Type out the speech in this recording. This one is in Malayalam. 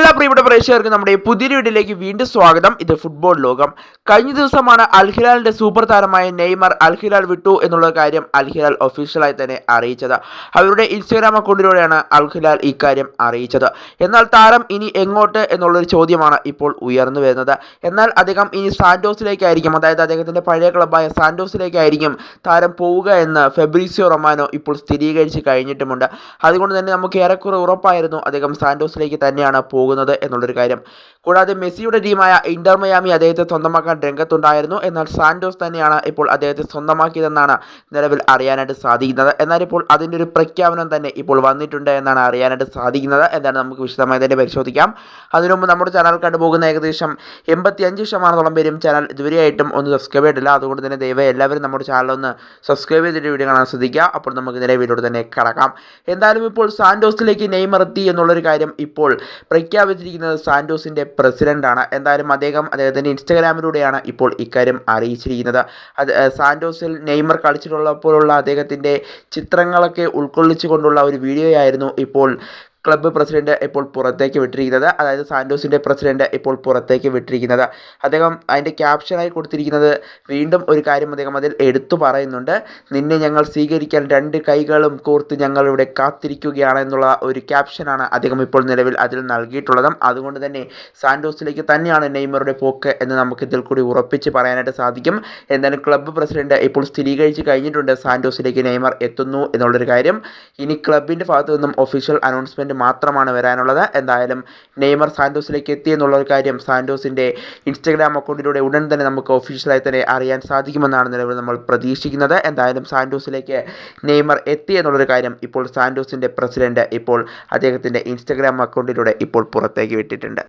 എല്ലാ പ്രിയപ്പെട്ട പ്രേക്ഷകർക്കും നമ്മുടെ പുതിയ വീഡിയോയിലേക്ക് വീണ്ടും സ്വാഗതം. ഇത് ഫുട്ബോൾ ലോകം. കഴിഞ്ഞ ദിവസമാണ് അൽ ഹിലാലിന്റെ സൂപ്പർ താരമായ നെയ്മർ അൽ ഹിലാൽ വിട്ടു എന്നുള്ള കാര്യം അൽ ഹിലാൽ ഒഫീഷ്യലായി തന്നെ അറിയിച്ചത്. അവരുടെ ഇൻസ്റ്റാഗ്രാം അക്കൗണ്ടിലൂടെയാണ് അൽ ഹിലാൽ ഇക്കാര്യം അറിയിച്ചത്. എന്നാൽ താരം ഇനി എങ്ങോട്ട് എന്നുള്ളൊരു ചോദ്യമാണ് ഇപ്പോൾ ഉയർന്നു വരുന്നത്. എന്നാൽ അദ്ദേഹം ഇനി സാന്റോസിലേക്കായിരിക്കും, അതായത് അദ്ദേഹത്തിന്റെ പഴയ ക്ലബ്ബായ സാന്റോസിലേക്കായിരിക്കും താരം പോവുക എന്ന് ഫെബ്രീസിയോ റൊമാനോ ഇപ്പോൾ സ്ഥിരീകരിച്ച് കഴിഞ്ഞിട്ടുമുണ്ട്. അതുകൊണ്ട് തന്നെ നമുക്ക് ഏറെക്കുറെ ഉറപ്പായിരുന്നു അദ്ദേഹം സാന്റോസിലേക്ക് തന്നെയാണ് പോകുന്നത് എന്നുള്ളൊരു കാര്യം. കൂടാതെ മെസ്സിയുടെ ടീമായ ഇന്റർ മയാമി അദ്ദേഹത്തെ സ്വന്തമാക്കാൻ രംഗത്തുണ്ടായിരുന്നു. എന്നാൽ സാന്റോസ് തന്നെയാണ് ഇപ്പോൾ അദ്ദേഹത്തെ സ്വന്തമാക്കിയതെന്നാണ് നിലവിൽ അറിയാനായിട്ട് സാധിക്കുന്നത്. എന്നാൽ ഇപ്പോൾ അതിൻ്റെ ഒരു പ്രഖ്യാപനം തന്നെ ഇപ്പോൾ വന്നിട്ടുണ്ട് എന്നാണ് അറിയാനായിട്ട് സാധിക്കുന്നത്. എന്താണ് നമുക്ക് വിശദമായി തന്നെ പരിശോധിക്കാം. അതിനുമുമ്പ് നമ്മുടെ ചാനൽ കണ്ടുപോകുന്ന ഏകദേശം 85% പേരും ചാനൽ ഇതുവരെയായിട്ടും ഒന്ന് സബ്സ്ക്രൈബ് ചെയ്തിട്ടില്ല. അതുകൊണ്ട് തന്നെ ദയവായി എല്ലാവരും നമ്മുടെ ചാനൽ ഒന്ന് സബ്സ്ക്രൈബ് ചെയ്തിട്ട് വീഡിയോ കാണാൻ ശ്രദ്ധിക്കുക. അപ്പോൾ നമുക്ക് നേരെ വീഡിയോയിൽ തന്നെ കടക്കാം. എന്തായാലും ഇപ്പോൾ സാന്റോസിലേക്ക് നെയ്മർ എത്തി എന്നുള്ളൊരു കാര്യം ഇപ്പോൾ പ്രഖ്യാപിച്ചിരിക്കുന്നത് സാന്റോസിൻ്റെ പ്രസിഡൻ്റാണ്. എന്തായാലും അദ്ദേഹത്തിൻ്റെ ഇൻസ്റ്റഗ്രാമിലൂടെയാണ് ഇപ്പോൾ ഇക്കാര്യം അറിയിച്ചിരിക്കുന്നത്. സാന്റോസിൽ നെയ്മർ കളിച്ചിട്ടുള്ളപ്പോഴുള്ള അദ്ദേഹത്തിൻ്റെ ചിത്രങ്ങളൊക്കെ ഉൾക്കൊള്ളിച്ചുകൊണ്ടുള്ള ഒരു വീഡിയോയായിരുന്നു ഇപ്പോൾ ക്ലബ്ബ് പ്രസിഡന്റ് ഇപ്പോൾ പുറത്തേക്ക് വിട്ടിരിക്കുന്നത്. അതായത് സാന്റോസിൻ്റെ പ്രസിഡന്റ് ഇപ്പോൾ പുറത്തേക്ക് വിട്ടിരിക്കുന്നത്. അദ്ദേഹം അതിൻ്റെ ക്യാപ്ഷനായി കൊടുത്തിരിക്കുന്നത് വീണ്ടും ഒരു കാര്യം അദ്ദേഹം അതിൽ എടുത്തു പറയുന്നുണ്ട്. നിന്നെ ഞങ്ങൾ സ്വീകരിക്കാൻ 2 കൈകളും കോർത്ത് ഞങ്ങളിവിടെ കാത്തിരിക്കുകയാണ് എന്നുള്ള ഒരു ക്യാപ്ഷനാണ് അദ്ദേഹം ഇപ്പോൾ നിലവിൽ അതിൽ നൽകിയിട്ടുള്ളത്. അതുകൊണ്ട് തന്നെ സാന്റോസിലേക്ക് തന്നെയാണ് നെയ്മറുടെ പോക്ക് എന്ന് നമുക്ക് ഇതിൽ കൂടി ഉറപ്പിച്ച് പറയാനായിട്ട് സാധിക്കും. എന്തായാലും ക്ലബ്ബ് പ്രസിഡന്റ് ഇപ്പോൾ സ്ഥിരീകരിച്ച് കഴിഞ്ഞിട്ടുണ്ട് സാന്റോസിലേക്ക് നെയ്മർ എത്തുന്നു എന്നുള്ളൊരു കാര്യം. ഇനി ക്ലബിൻ്റെ ഭാഗത്തു നിന്നും ഒഫീഷ്യൽ അനൗൺസ്മെൻറ്റ് മാത്രമാണ് വരാനുള്ളത്. എന്തായാലും നെയ്മർ സാന്റോസിലേക്ക് എത്തി എന്നുള്ളൊരു കാര്യം സാന്റോസിൻ്റെ ഇൻസ്റ്റഗ്രാം അക്കൗണ്ടിലൂടെ ഉടൻ തന്നെ നമുക്ക് ഒഫീഷ്യലായി തന്നെ അറിയാൻ സാധിക്കുമെന്നാണ് നിലവിൽ നമ്മൾ പ്രതീക്ഷിക്കുന്നത്. എന്തായാലും സാന്റോസിലേക്ക് നെയ്മർ എത്തി എന്നുള്ളൊരു കാര്യം ഇപ്പോൾ സാന്റോസിൻ്റെ പ്രസിഡന്റ് ഇപ്പോൾ അദ്ദേഹത്തിൻ്റെ ഇൻസ്റ്റഗ്രാം അക്കൗണ്ടിലൂടെ ഇപ്പോൾ പുറത്തേക്ക് വിട്ടിട്ടുണ്ട്.